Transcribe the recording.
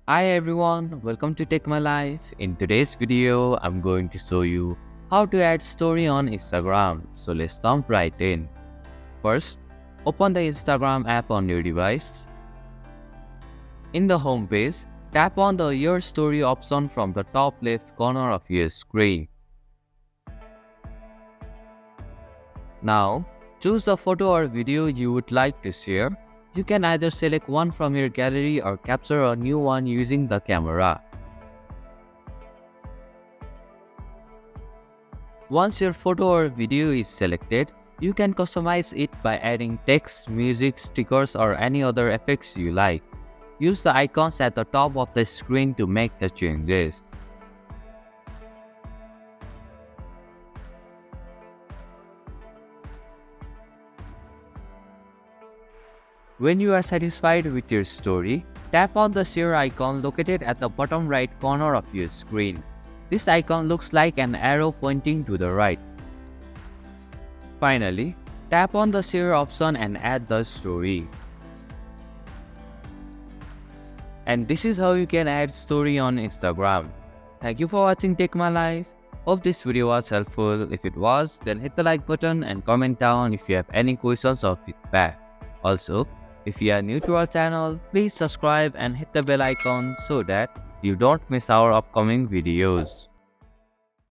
Hi everyone, welcome to Take My Life. In today's video, I'm going to show you how to add story on Instagram. So let's jump right in. First, open the Instagram app on your device. In the home page, tap on the Your Story option from the top left corner of your screen. Now, choose the photo or video you would like to share. You can either select one from your gallery or capture a new one using the camera. Once your photo or video is selected, you can customize it by adding text, music, stickers, or any other effects you like. Use the icons at the top of the screen to make the changes. When you are satisfied with your story, tap on the share icon located at the bottom right corner of your screen. This icon looks like an arrow pointing to the right. Finally, tap on the share option and add the story. And this is how you can add story on Instagram. Thank you for watching Take My Life. Hope this video was helpful. If it was, then hit the like button and comment down if you have any questions or feedback. Also, if you are new to our channel, please subscribe and hit the bell icon so that you don't miss our upcoming videos.